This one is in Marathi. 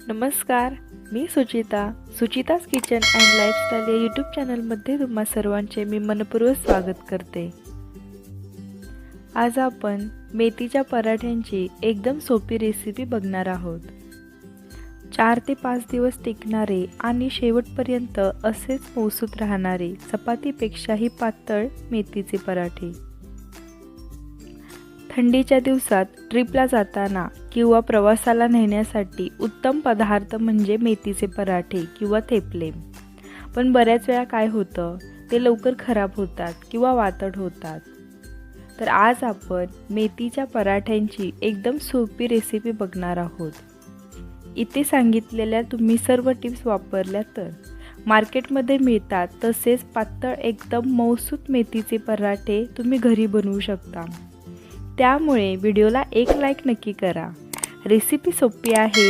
नमस्कार, मी सुचिताज किचन अँड लाईफस्टाईल या यूट्यूब चॅनलमध्ये तुम्हा सर्वांचे मी मनपूर्वक स्वागत करते। आज आपण मेथीच्या पराठ्यांची एकदम सोपी रेसिपी बघणार आहोत। 4 ते 5 दिवस टिकणारे आणि शेवटपर्यंत असेच मौसूत राहणारे चपातीपेक्षाही पातळ मेथीचे पराठे। थंडीच्या दिवसात ट्रिपला जाताना किंवा प्रवासाला नेण्यासाठी उत्तम पदार्थ म्हणजे मेथीचे पराठे किंवा थेपले। पण बऱ्याच वेळा काय होतं, ते लवकर खराब होतात किंवा वातड होतात। तर आज आपण मेथीच्या पराठ्यांची एकदम सोपी रेसिपी बघणार आहोत। इथे सांगितलेल्या तुम्ही सर्व टिप्स वापरल्या तर मार्केटमध्ये मिळतात तसेच पातळ एकदम मौसूत मेथीचे पराठे तुम्ही घरी बनवू शकता। त्यामुळे व्हिडिओला एक लाईक नक्की करा। रेसिपी सोपी आहे,